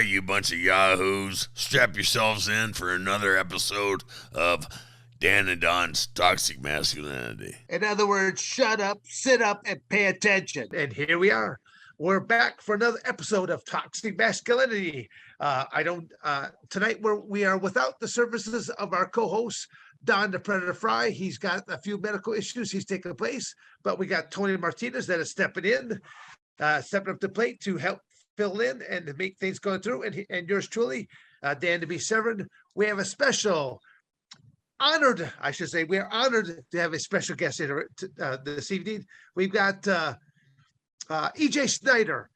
right, you bunch of yahoos, strap yourselves in for another episode of Dan and Don's Toxic Masculinity. In other words, shut up, sit up, and pay attention. And here we are. We're back for another episode of Toxic Masculinity. Tonight we are without the services of our co-host, Don the Predator Fry. He's got a few medical issues. He's taking place, but we got Tony Martinez that is stepping up the plate to help fill in and to make things go through. And yours truly, Dan Severn. We have a special we are honored to have a special guest here this evening. We've got EJ Snyder.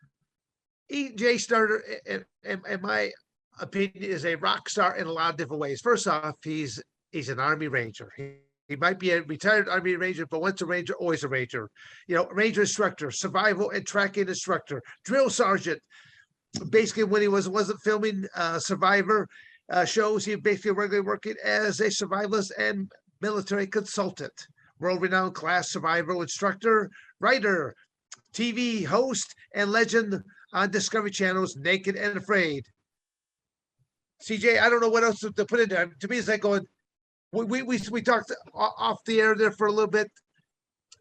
EJ Snyder, in my opinion, is a rock star in a lot of different ways. First off, he's an Army Ranger. He might be a retired Army Ranger, but once a Ranger, always a Ranger. Ranger instructor, survival and tracking instructor, drill sergeant. Basically, when he wasn't filming Survivor shows, he basically regularly working as a survivalist and military consultant, world-renowned class survival instructor, writer, TV host, and legend on Discovery Channel's Naked and Afraid. CJ, I don't know what else to put in there. To me, it's like going. We talked off the air there for a little bit.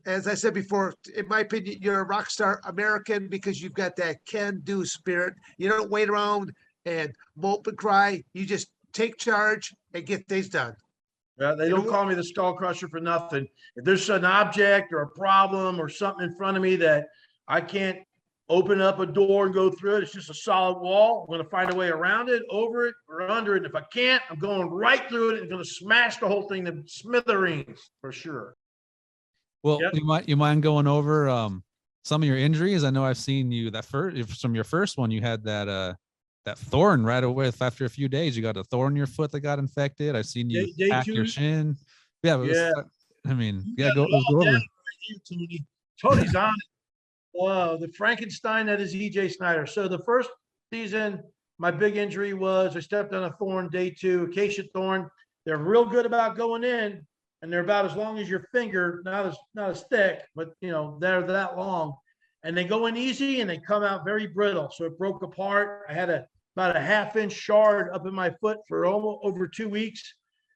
As I said before, in my opinion, you're a rock star American because you've got that can-do spirit. You don't wait around and mope and cry. You just take charge and get things done. Yeah, they don't call me the skull crusher for nothing. If there's an object or a problem or something in front of me that I can't open up a door and go through it, it's just a solid wall. I'm going to find a way around it, over it, or under it. And if I can't, I'm going right through it and going to smash the whole thing to smithereens for sure. Well, yep. you mind going over some of your injuries? I know I've seen you from your first one. You had that thorn right away. After a few days, you got a thorn in your foot that got infected. I've seen you hack your shin. Yeah, go over. Tony's on it. The Frankenstein that is EJ Snyder. So the first season, my big injury was I stepped on a thorn day 2, acacia thorn. They're real good about going in. And they're about as long as your finger, not as thick, but they're that long. And they go in easy and they come out very brittle. So it broke apart. I had about a half-inch shard up in my foot for almost over 2 weeks.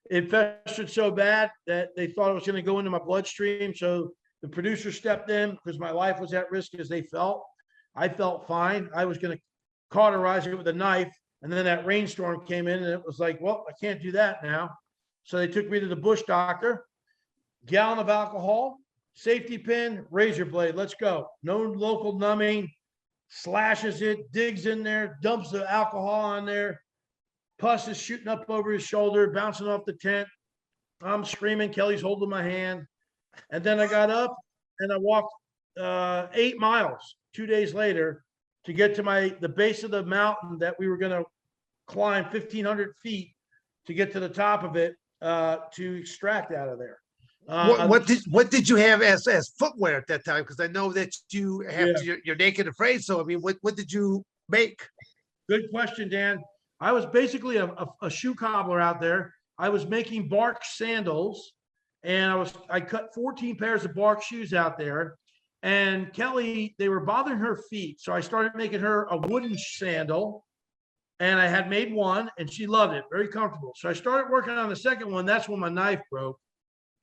It festered so bad that they thought it was going to go into my bloodstream. So the producer stepped in because my life was at risk as they felt. I felt fine. I was going to cauterize it with a knife. And then that rainstorm came in and it was like, well, I can't do that now. So they took me to the bush doctor, gallon of alcohol, safety pin, razor blade. Let's go. No local numbing, slashes it, digs in there, dumps the alcohol on there. Pus is shooting up over his shoulder, bouncing off the tent. I'm screaming. Kelly's holding my hand. And then I got up and I walked 8 miles 2 days later to get to the base of the mountain that we were going to climb 1,500 feet to get to the top of it. To extract out of there. What did you have as footwear at that time? Because I know that you have you're naked and afraid. So I mean, what did you make? Good question, Dan. I was basically a shoe cobbler out there. I was making bark sandals, and I cut 14 pairs of bark shoes out there. And Kelly, they were bothering her feet, so I started making her a wooden sandal. And I had made one, and she loved it, very comfortable. So I started working on the second one. That's when my knife broke.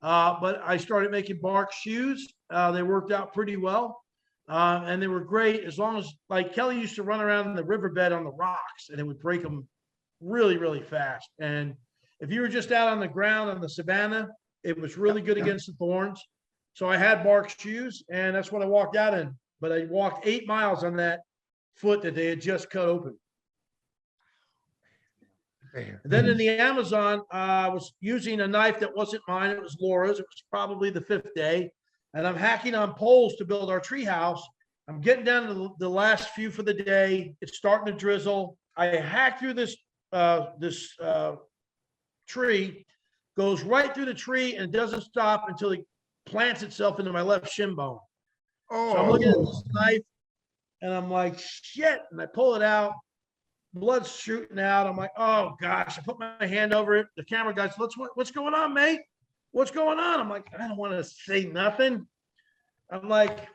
But I started making bark shoes. They worked out pretty well, and they were great as long as, like, Kelly used to run around in the riverbed on the rocks, and it would break them really, really fast. And if you were just out on the ground on the savannah, it was really good against the thorns. So I had bark shoes, and that's what I walked out in. But I walked 8 miles on that foot that they had just cut open. And then in the Amazon, I was using a knife that wasn't mine. It was Laura's. It was probably the 5th day. And I'm hacking on poles to build our tree house. I'm getting down to the last few for the day. It's starting to drizzle. I hack through this tree, goes right through the tree, and doesn't stop until it plants itself into my left shin bone. Oh. So I'm looking at this knife, and I'm like, shit. And I pull it out. Blood's shooting out. I'm like, oh gosh. I put my hand over it. The camera guy says, what's going on, mate? What's going on? I'm like, I don't want to say nothing. I'm like,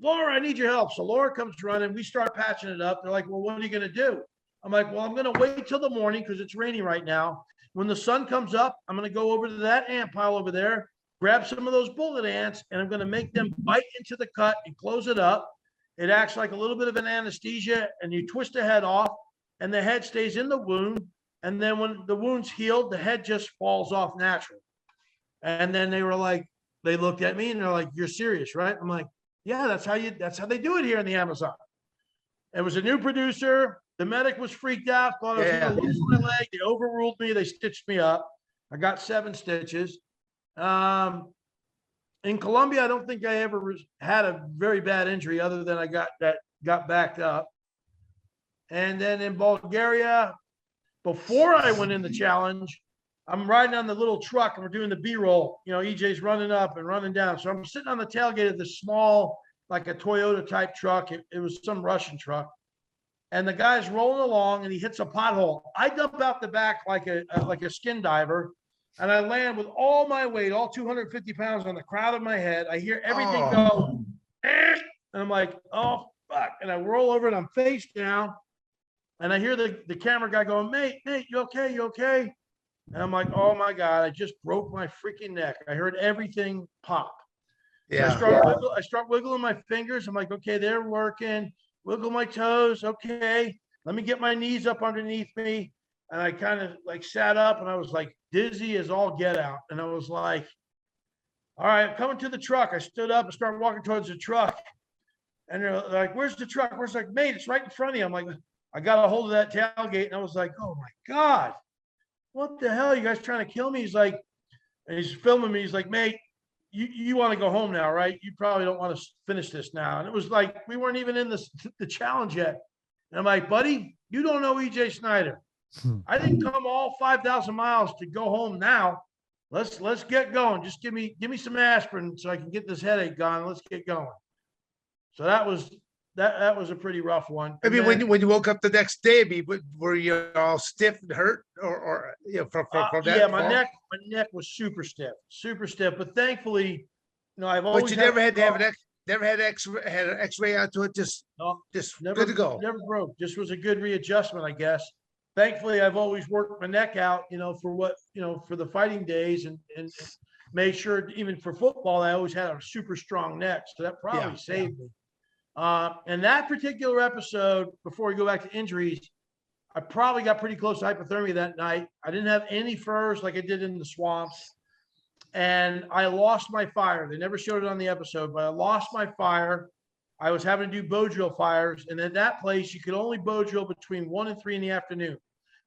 Laura, I need your help. So Laura comes running. We start patching it up. They're like, well, what are you going to do? I'm like, well, I'm going to wait till the morning because it's raining right now. When the sun comes up, I'm going to go over to that ant pile over there, grab some of those bullet ants, and I'm going to make them bite into the cut and close it up. It acts like a little bit of an anesthesia, and you twist the head off, and the head stays in the wound. And then when the wound's healed, the head just falls off naturally. And then they were like, they looked at me and they're like, "You're serious, right?" I'm like, "Yeah, that's how they do it here in the Amazon." It was a new producer. The medic was freaked out, thought I was going to lose my leg. They overruled me. They stitched me up. I got 7 stitches. In Colombia, I don't think I ever had a very bad injury other than I got backed up. And then in Bulgaria, before I went in the challenge, I'm riding on the little truck and we're doing the B-roll. You know, EJ's running up and running down. So I'm sitting on the tailgate of this small, like a Toyota type truck. It was some Russian truck. And the guy's rolling along and he hits a pothole. I dump out the back like a skin diver. And I land with all my weight, all 250 pounds on the crown of my head. I hear everything go. And I'm like, oh, fuck. And I roll over and I'm face down. And I hear the camera guy going, mate, you okay? You okay? And I'm like, oh my God, I just broke my freaking neck. I heard everything pop. Yeah. I start wiggling my fingers. I'm like, okay, they're working. Wiggle my toes. Okay. Let me get my knees up underneath me. And I kind of like sat up and I was like dizzy as all get out. And I was like, all right, I'm coming to the truck. I stood up and started walking towards the truck. And they're like, where's the truck? Where's like, mate, it's right in front of you. I'm like, I got a hold of that tailgate. And I was like, oh my God, what the hell? Are you guys trying to kill me? He's like, and he's filming me. He's like, mate, you want to go home now, right? You probably don't want to finish this now. And it was like, we weren't even in the challenge yet. And I'm like, buddy, you don't know EJ Snyder. I didn't come all 5,000 miles to go home now. Let's get going. Just give me some aspirin so I can get this headache gone. Let's get going. So that was a pretty rough one. I mean, when you woke up the next day, were you all stiff and hurt, or you know, from that? Yeah, my neck was super stiff. But thankfully, you know, I've always. But you never had to have an X-ray onto it. Just never, good to go. Never broke. Just was a good readjustment, I guess. Thankfully, I've always worked my neck out, you know, for the fighting days, and made sure even for football, I always had a super strong neck. So that probably saved me. And that particular episode, before we go back to injuries, I probably got pretty close to hypothermia that night. I didn't have any furs like I did in the swamps. And I lost my fire. They never showed it on the episode, but I lost my fire. I was having to do bow drill fires. And at that place, you could only bow drill between 1 and 3 in the afternoon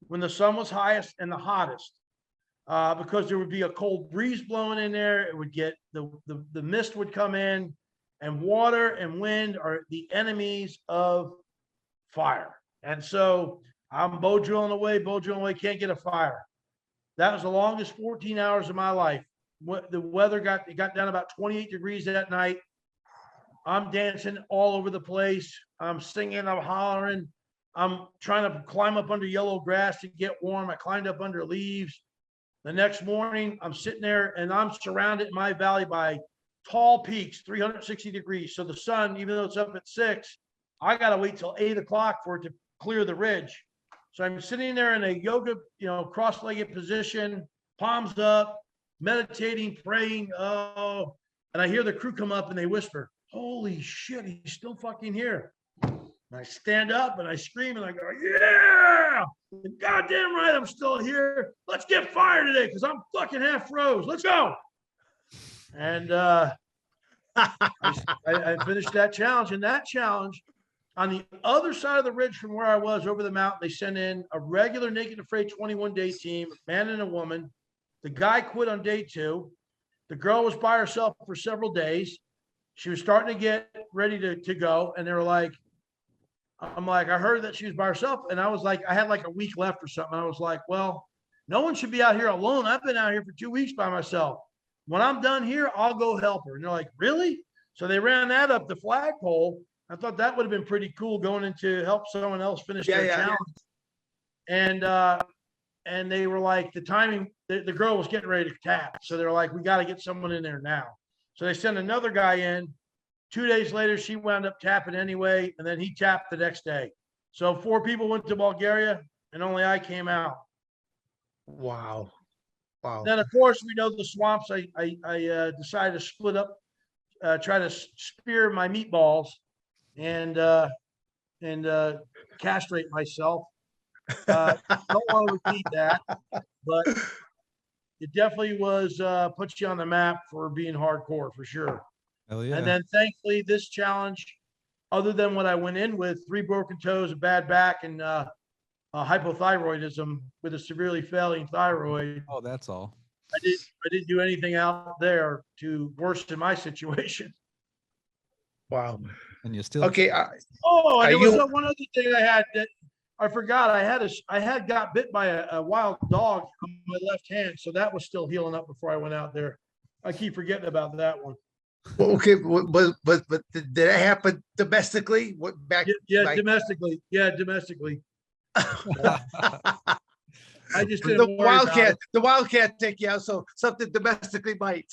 when the sun was highest and the hottest, because there would be a cold breeze blowing in there. It would get the mist would come in. And water and wind are the enemies of fire. And so I'm bow drilling away, can't get a fire. That was the longest 14 hours of my life. The weather got down about 28 degrees that night. I'm dancing all over the place. I'm singing, I'm hollering. I'm trying to climb up under yellow grass to get warm. I climbed up under leaves. The next morning, I'm sitting there and I'm surrounded in my valley by tall peaks, 360 degrees. So the sun, even though it's up at 6, I got to wait till 8 o'clock for it to clear the ridge. So I'm sitting there in a yoga, you know, cross-legged position, palms up, meditating, praying. Oh, and I hear the crew come up and they whisper, holy shit, he's still fucking here. And I stand up and I scream and I go, yeah, goddamn right, I'm still here. Let's get fired today because I'm fucking half froze. Let's go. And I finished that challenge. And that challenge, on the other side of the ridge from where I was over the mountain, they sent in a regular Naked and Afraid 21-day team, a man and a woman. The guy quit on day 2. The girl was by herself for several days. She was starting to get ready to go. And they were like, I'm like, I heard that she was by herself. And I was like, I had like a week left or something. I was like, well, no one should be out here alone. I've been out here for 2 weeks by myself. When I'm done here, I'll go help her. And they're like, really? So they ran that up the flagpole. I thought that would have been pretty cool going in to help someone else finish their challenge. And they were like, the timing, the girl was getting ready to tap. So they're like, we got to get someone in there now. So they sent another guy in. 2 days later, she wound up tapping anyway. And then he tapped the next day. So 4 people went to Bulgaria, and only I came out. Wow. Wow. Then, of course, we know the swamps. I decided to split up, try to spear my meatballs, and castrate myself. Don't want to repeat that, but it definitely was puts you on the map for being hardcore for sure. Hell yeah. And then thankfully this challenge, other than what I went in with, 3 broken toes, a bad back, and hypothyroidism with a severely failing thyroid. Oh, that's all. I didn't do anything out there to worsen my situation. Wow. And you still Okay. And there was one other thing I had that I forgot. I had got bit by a wild dog on my left hand, so that was still healing up before I went out there. I keep forgetting about that one. Well, okay, but did that happen domestically? What back? Yeah, domestically. Yeah, domestically. I just didn't the wildcat take you out, so something domestically might.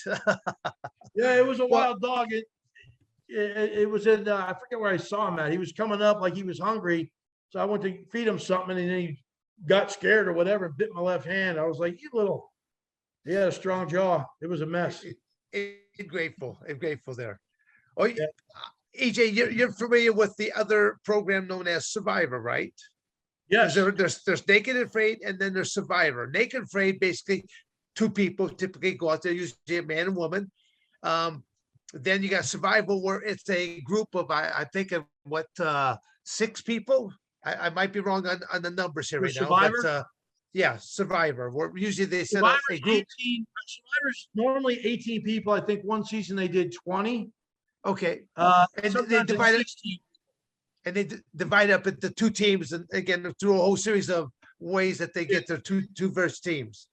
Yeah, it was a wild dog. It was in I forget where I saw him at. He was coming up like he was hungry, so I went to feed him something, and then he got scared or whatever and bit my left hand. I was like, "You little." He had a strong jaw. It was a mess. I'm grateful there. Oh, yeah. EJ, you're familiar with the other program known as Survivor, right? Yes. There's Naked and Afraid, and then there's Survivor. Naked and Afraid, basically 2 people typically go out there, usually a man and woman. Then you got Survival, where it's a group of I think of 6 people. I might be wrong on the numbers here right Survivor? now. But yeah, Survivor. Where usually they set up a group. Survivor's normally 18 people. I think one season they did 20. Okay. And they divide and they divide up into 2 teams, and again through a whole series of ways that they get their two verse teams.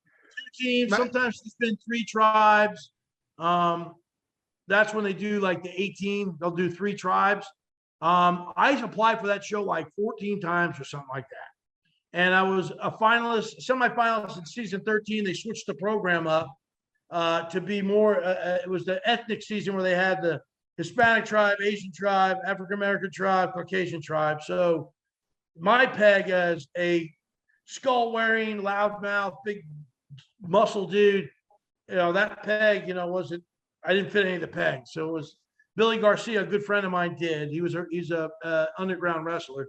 2 teams. Sometimes they spend 3 tribes. That's when they do like the 18. They'll do 3 tribes. I applied for that show like 14 times or something like that. And I was a finalist, semifinalist in season 13. They switched the program up to be more, it was the ethnic season where they had the Hispanic tribe, Asian tribe, African-American tribe, Caucasian tribe. So my peg as a skull-wearing, loudmouth, big muscle dude, that peg, wasn't, I didn't fit any of the pegs. So it was Billy Garcia, a good friend of mine, did. He's a underground wrestler.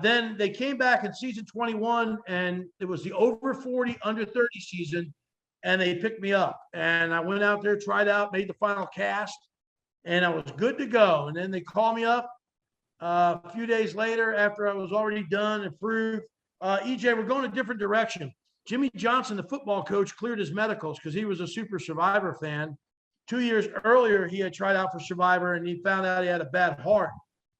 Then they came back in season 21, and it was the over 40, under 30 season, and they picked me up. And I went out there, tried out, made the final cast, and I was good to go. And then they called me up a few days later after I was already done and approved. EJ, we're going a different direction. Jimmy Johnson, the football coach, cleared his medicals because he was a super Survivor fan. 2 years earlier, he had tried out for Survivor, and he found out he had a bad heart.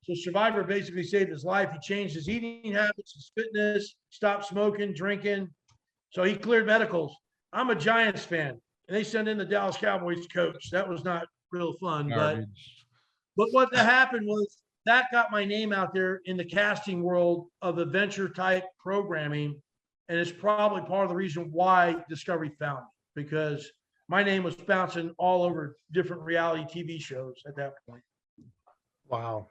So Survivor basically saved his life. He changed his eating habits, his fitness, stopped smoking, drinking. So he cleared medicals. I'm a Giants fan, and they sent in the Dallas Cowboys coach. That was not real fun. But what happened was that got my name out there in the casting world of adventure type programming. And it's probably part of the reason why Discovery found me, because my name was bouncing all over different reality TV shows at that point. Wow.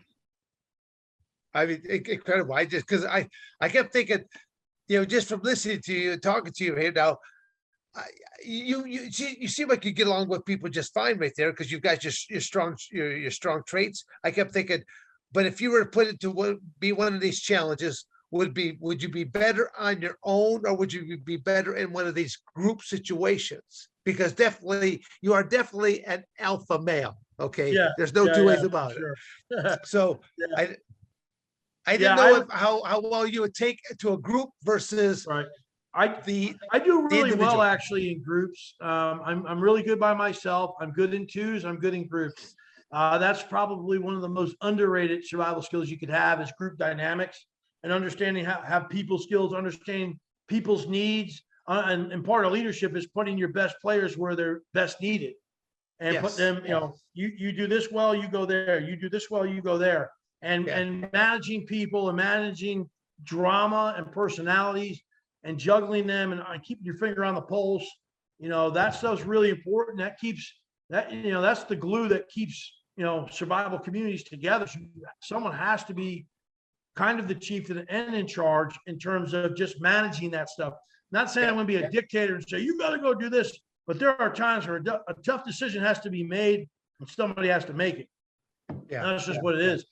I mean, incredible. Because I kept thinking, just from listening to you and talking to you here now, you seem like you get along with people just fine right there, because you've got your strong traits. I kept thinking, but if you were put into be one of these challenges, would you be better on your own, or would you be better in one of these group situations? Because you are definitely an alpha male. Okay. Yeah, there's no 2 ways about it. So I didn't know how well you would take to a group versus right. I do really well actually in groups. I'm really good by myself. I'm good in 2s. I'm good in groups. That's probably one of the most underrated survival skills you could have, is group dynamics and understanding how people skills, understanding people's needs. And part of leadership is putting your best players where they're best needed, and put them, you do this well, you go there. You do this well, you go there. And managing people and managing drama and personalities and juggling them and keeping your finger on the pulse, that stuff's really important. That keeps that's the glue that keeps survival communities together. Someone has to be kind of the chief and in charge in terms of just managing that stuff. Not saying I'm going to be a dictator and say, you got to go do this, but there are times where a tough decision has to be made and somebody has to make it. Yeah. That's just what it is.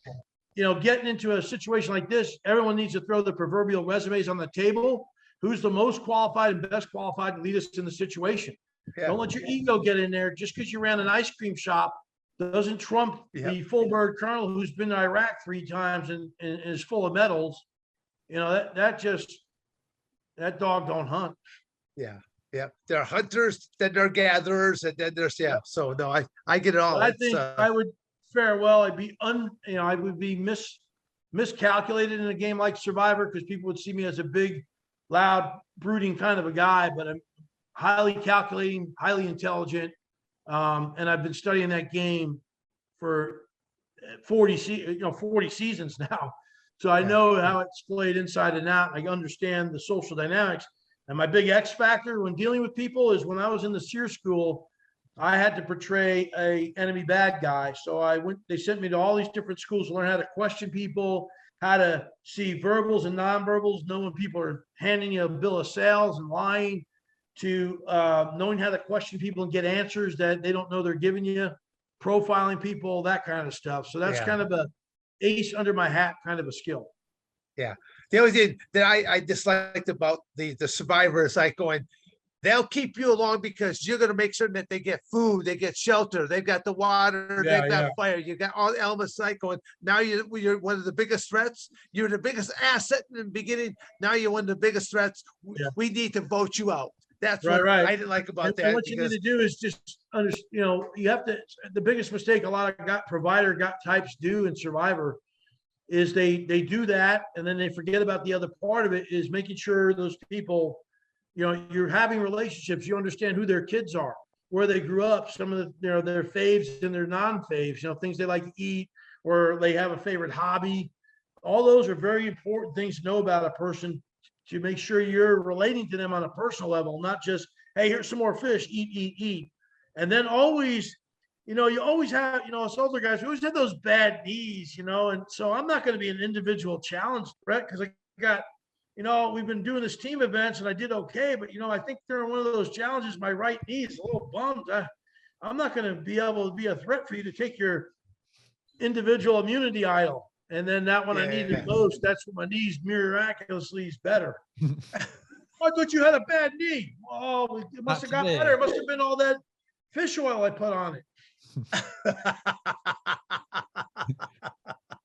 Getting into a situation like this, everyone needs to throw the proverbial resumes on the table. Who's the most qualified and best qualified to lead us in the situation? Yeah. Don't let your ego get in there. Just because you ran an ice cream shop doesn't trump the full bird colonel who's been to Iraq 3 times and is full of medals. That dog don't hunt. Yeah. Yeah. There are hunters, then there are gatherers, and then there's, So no, I get it all. But I think I would fare well. I'd be I would be miscalculated in a game like Survivor because people would see me as a big, loud, brooding kind of a guy, but I'm highly calculating, highly intelligent. And I've been studying that game for 40 seasons now. So I know how it's played inside and out. I understand the social dynamics. And my big X factor when dealing with people is when I was in the SEER school, I had to portray a enemy bad guy. So they sent me to all these different schools to learn how to question people, how to see verbals and nonverbals, know when people are handing you a bill of sales and lying, to knowing how to question people and get answers that they don't know they're giving you, profiling people, that kind of stuff. So that's kind of a ace under my hat kind of a skill. Yeah. The only thing that I disliked about the Survivor is like going, they'll keep you along because you're going to make sure that they get food, they get shelter, they've got the water, they've got fire, you got all the elements like going. Now you're one of the biggest threats. You're the biggest asset in the beginning. Now you're one of the biggest threats. We need to vote you out. That's what I didn't like about that. And what you need to do is just you have to, the biggest mistake a lot of provider types do in Survivor is they do that. And then they forget about the other part of it is making sure those people, you're having relationships, you understand who their kids are, where they grew up, some of the, their faves and their non-faves, things they like to eat, or they have a favorite hobby. All those are very important things to know about a person to make sure you're relating to them on a personal level, not just, hey, here's some more fish, eat. And then always, you always have, us older guys, we always have those bad knees, and so I'm not going to be an individual challenge threat because I got, we've been doing this team events and I did okay, but I think during one of those challenges, my right knee is a little bummed. I'm not going to be able to be a threat for you to take your individual immunity idol. And then that one I needed most, that's when my knees miraculously is better. I thought you had a bad knee. Oh, it must have got better. It must have been all that fish oil I put on it.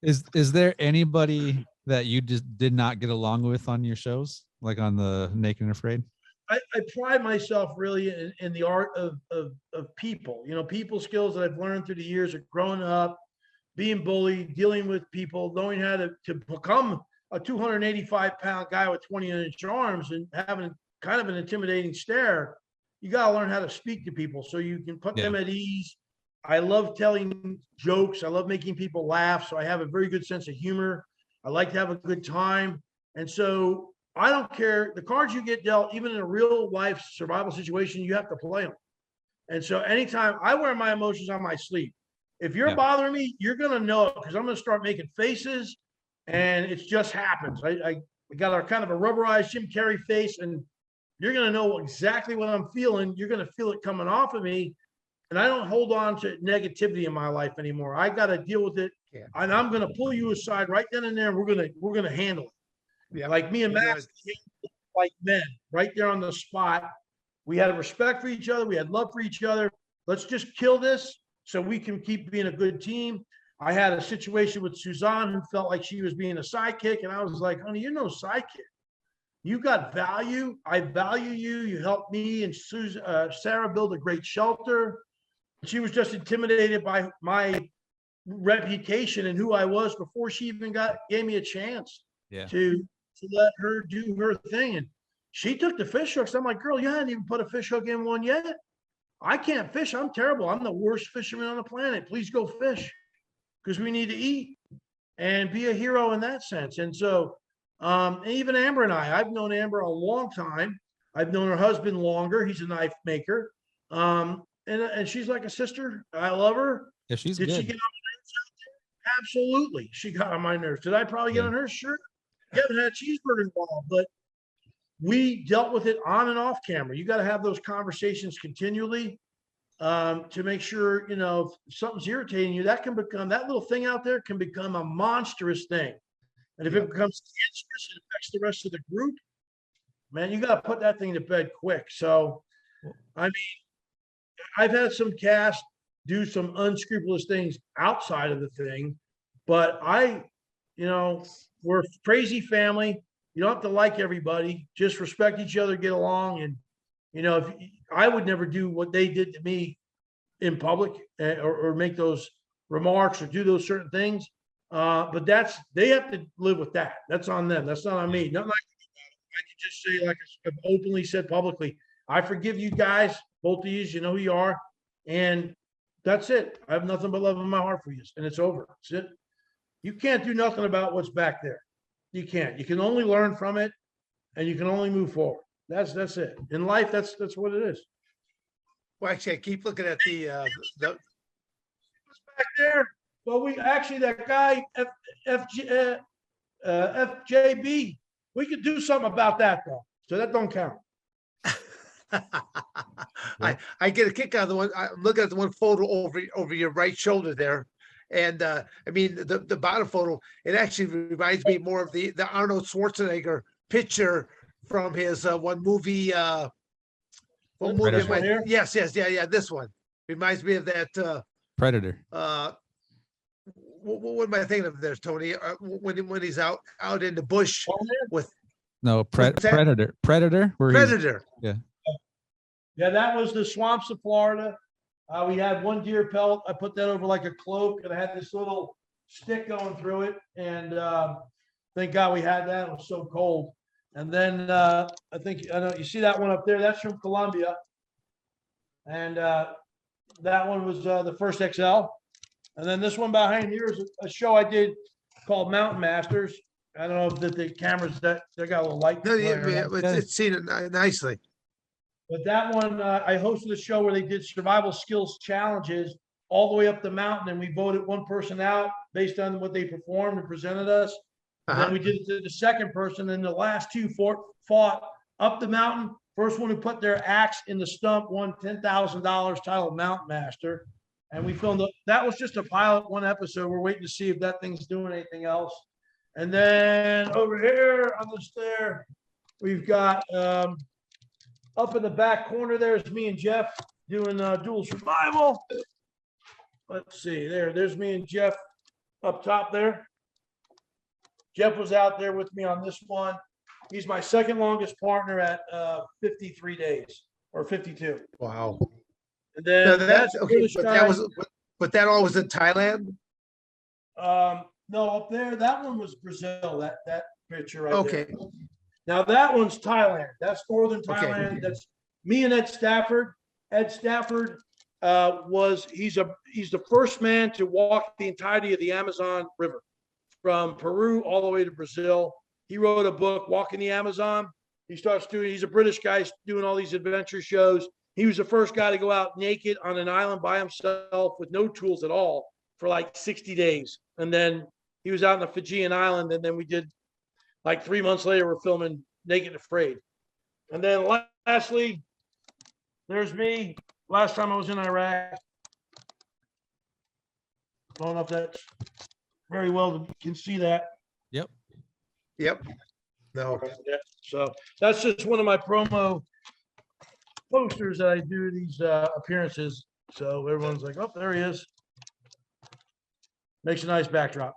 Is there anybody that you just did not get along with on your shows, like on the Naked and Afraid? I pride myself really in the art of people, people skills that I've learned through the years of growing up, being bullied, dealing with people, knowing how to become a 285-pound guy with 20-inch arms and having kind of an intimidating stare. You got to learn how to speak to people so you can put them at ease. I love telling jokes. I love making people laugh. So I have a very good sense of humor. I like to have a good time. And so I don't care. The cards you get dealt, even in a real life survival situation, you have to play them. And so anytime I wear my emotions on my sleeve, if you're bothering me, you're going to know it because I'm going to start making faces and it just happens. I got a kind of a rubberized Jim Carrey face and you're going to know exactly what I'm feeling. You're going to feel it coming off of me. And I don't hold on to negativity in my life anymore. I got to deal with it. And I'm going to pull you aside right then and there. And we're going to handle it. Like me and Matt, like men right there on the spot. We had a respect for each other. We had love for each other. Let's just kill this so we can keep being a good team. I had a situation with Suzanne who felt like she was being a sidekick. And I was like, honey, you're no sidekick. You got value. I value you. You helped me and Sarah build a great shelter. She was just intimidated by my reputation and who I was before she even gave me a chance to let her do her thing. And she took the fish hooks. I'm like, girl, you hadn't even put a fish hook in one yet. I can't fish. I'm terrible. I'm the worst fisherman on the planet. Please go fish because we need to eat and be a hero in that sense. And so even Amber and I've known Amber a long time. I've known her husband longer. He's a knife maker. And she's like a sister. I love her. Yeah, she's Did good. she get on the nerves out absolutely. She got on my nerves. Did I probably get on her? Sure. You haven't had a cheeseburger involved, but we dealt with it on and off camera. You got to have those conversations continually to make sure, if something's irritating you, that little thing out there can become a monstrous thing. And if it becomes cancerous, it affects the rest of the group. Man, you got to put that thing to bed quick. So, I mean, I've had some cast do some unscrupulous things outside of the thing, but we're a crazy family. You don't have to like everybody, just respect each other, get along. And, if I would never do what they did to me in public or make those remarks or do those certain things. But they have to live with that. That's on them. That's not on me. Nothing I can just say, like I've openly said publicly, I forgive you guys, both of you, you know who you are. And that's it. I have nothing but love in my heart for you. And it's over. That's it. You can't do nothing about what's back there. You can't. You can only learn from it and you can only move forward. That's it. In life, that's what it is. Well, actually, I keep looking at the What's back there? Well, that guy, FJB, we could do something about that though. So that don't count. I get a kick out of the one. I'm looking at the one photo over your right shoulder there. And I mean, the bottom photo, it actually reminds me more of the Arnold Schwarzenegger picture from his one movie. What movie am I? Yes, yeah. This one reminds me of that Predator. What am I thinking of there, Tony? When he's out in the bush with Predator. Predator. Predator. Yeah, that was the swamps of Florida. We had one deer pelt. I put that over like a cloak, and I had this little stick going through it. And thank God we had that. It was so cold. And then I know you see that one up there. That's from Colombia. And that one was the first XL. And then this one behind here is a show I did called Mountain Masters. I don't know if the cameras they got a little light. No, it's seen it nicely. But that one, I hosted a show where they did survival skills challenges all the way up the mountain, and we voted one person out based on what they performed and presented us. And then we did it to the second person, and the last two fought up the mountain. First one who put their axe in the stump won $10,000, titled Mountain Master. And we filmed that was just a pilot, one episode. We're waiting to see if that thing's doing anything else. And then over here on the stair, we've got up in the back corner, there's me and Jeff doing dual survival. Let's see, there's me and Jeff up top there. Jeff was out there with me on this one. He's my second longest partner at 53 days or 52. Wow. And then that's okay, but that all was in Thailand? No, up there, that one was Brazil, that picture right okay. there. Now that one's Thailand. That's northern Thailand. Okay. That's me and Ed Stafford. Ed Stafford he's the first man to walk the entirety of the Amazon River from Peru all the way to Brazil. He wrote a book, Walking the Amazon. He's a British guy doing all these adventure shows. He was the first guy to go out naked on an island by himself with no tools at all for like 60 days. And then he was out on the Fijian island. And then we did like 3 months later, we're filming Naked and Afraid. And then lastly, there's me. Last time I was in Iraq. I don't know if that's very well, you can see that. Yep. No. So that's just one of my promo posters that I do these appearances. So everyone's like, oh, there he is. Makes a nice backdrop.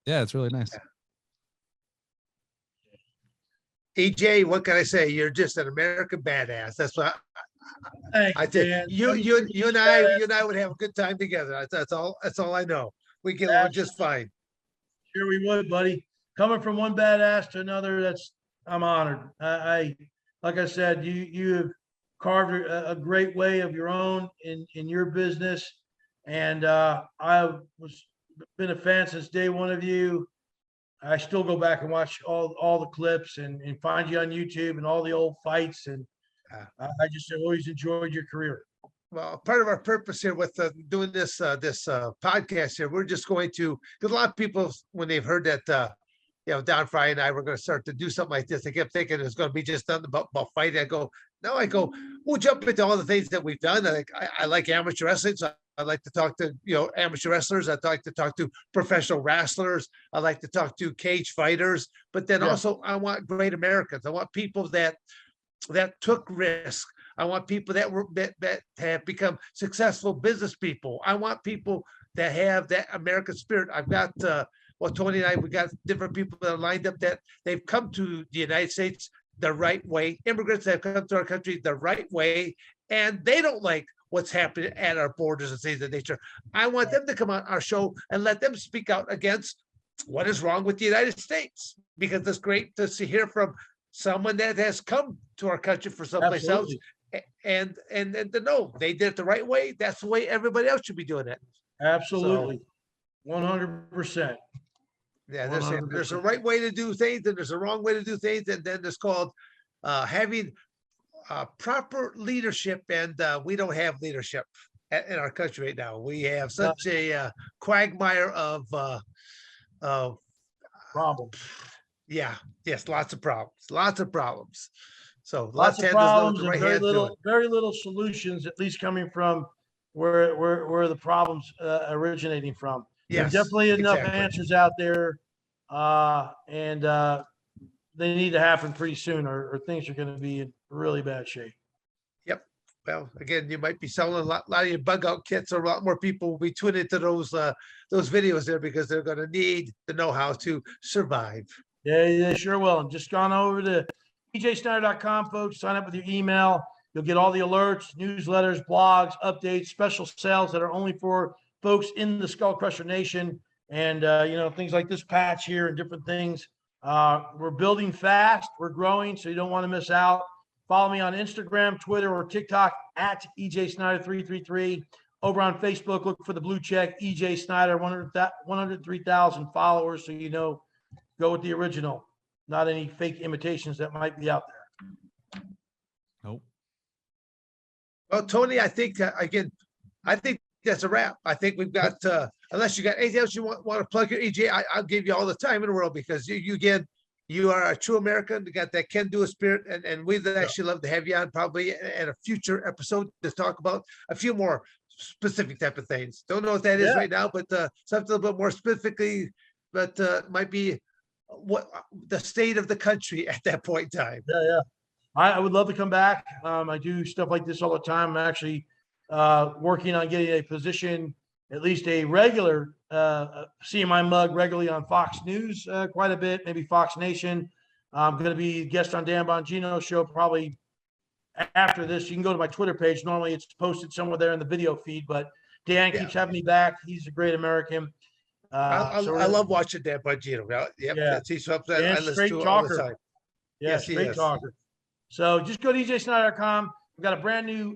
Yeah, it's really nice. EJ, what can I say? You're just an American badass. That's what I think. You and I would have a good time together. That's all I know. We get along just fine. Sure we would, buddy. Coming from one badass to another, I'm honored. Like I said, you have carved a great way of your own in your business, and I was been a fan since day one of you. I still go back and watch all the clips and find you on YouTube and all the old fights, and I just have always enjoyed your career. well, part of our purpose here with doing this podcast here, we're just going to, because a lot of people, when they've heard that, Don Fry and I were going to start to do something like this, they kept thinking it was going to be just done about fighting. I go, we'll jump into all the things that we've done. I like amateur wrestling, so I like to talk to, amateur wrestlers. I like to talk to professional wrestlers. I like to talk to cage fighters, but then also I want great Americans. I want people that took risks. I want people that have become successful business people. I want people that have that American spirit. I've got, Tony and I, we got different people that are lined up that they've come to the United States the right way. Immigrants that have come to our country the right way, and they don't like what's happening at our borders and things of that nature. I want them to come on our show and let them speak out against what is wrong with the United States, because it's great to hear from someone that has come to our country for someplace else, and to know they did it the right way. That's the way everybody else should be doing it. Absolutely. 100%. Yeah, there's a right way to do things, and there's a wrong way to do things, and then it's called having proper leadership, and we don't have leadership in our country right now. We have such a quagmire of problems. Yeah, yes, lots of problems. So lots of problems and very little solutions, at least coming from where the problems originating from. Yes, there's definitely enough answers out there, and they need to happen pretty soon, or things are going to be in really bad shape. Yep. Well, again, you might be selling a lot of your bug out kits, or a lot more people will be tuning into those videos there, because they're going to need to know how to survive. Yeah, they sure will. And just gone over to EJSnyder.com, folks. Sign up with your email. You'll get all the alerts, newsletters, blogs, updates, special sales that are only for folks in the Skull Crusher Nation, and things like this patch here and different things. We're building fast. We're growing, so you don't want to miss out. Follow me on Instagram, Twitter, or TikTok at EJ Snyder 333. Over on Facebook, look for the blue check, EJ Snyder, 103,000 followers, so go with the original, not any fake imitations that might be out there. Nope. Well, Tony, I think that's a wrap. I think we've got, unless you got anything else you want to plug your EJ, I'll give you all the time in the world, because you are a true American. You got that can-do spirit, and we'd actually love to have you on probably at a future episode to talk about a few more specific type of things. Don't know what that is right now, but something a little bit more specifically, but might be what the state of the country at that point in time. Yeah. I would love to come back. I do stuff like this all the time. I'm actually working on getting a position, at least a regular CMI mug regularly on Fox News quite a bit, maybe Fox Nation. I'm going to be a guest on Dan Bongino's show probably after this. You can go to my Twitter page. Normally it's posted somewhere there in the video feed, but Dan keeps having me back. He's a great American. I love watching Dan Bongino. He's something I listen to all the time. Yes, great talker. So just go to EJSnyder.com. We've got a brand new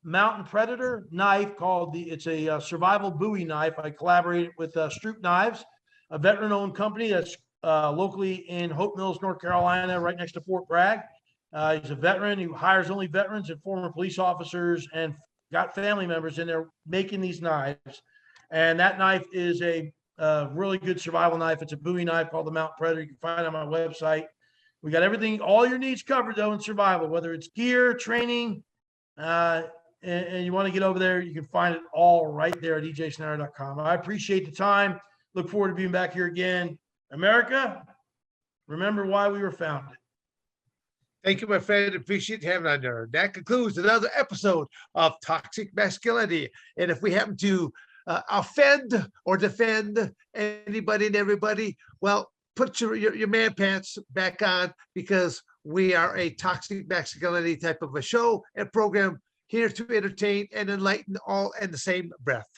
Mountain Predator knife called it's a survival Bowie knife. I collaborated with Stroop Knives, a veteran-owned company that's locally in Hope Mills, North Carolina, right next to Fort Bragg. He's a veteran who hires only veterans and former police officers, and got family members in there making these knives. And that knife is a really good survival knife. It's a Bowie knife called the Mountain Predator. You can find it on my website. We got everything, all your needs covered though in survival, whether it's gear, training, and you want to get over there, you can find it all right there at EJSnyder.com. I appreciate the time. Look forward to being back here again. America, remember why we were founded. Thank you, my friend. Appreciate having on there. That concludes another episode of Toxic Masculinity. And if we happen to offend or defend anybody and everybody, well, put your man pants back on, because we are a toxic masculinity type of a show and program here to entertain and enlighten all in the same breath.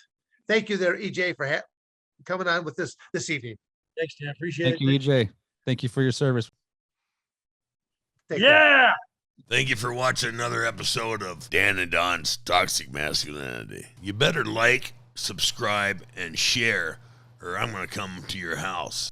Thank you there, EJ, for coming on with this evening. Thanks, Dan. Appreciate it. Thank you, EJ. Thank you for your service. Yeah. Thank you for watching another episode of Dan and Don's Toxic Masculinity. You better like, subscribe, and share, or I'm going to come to your house.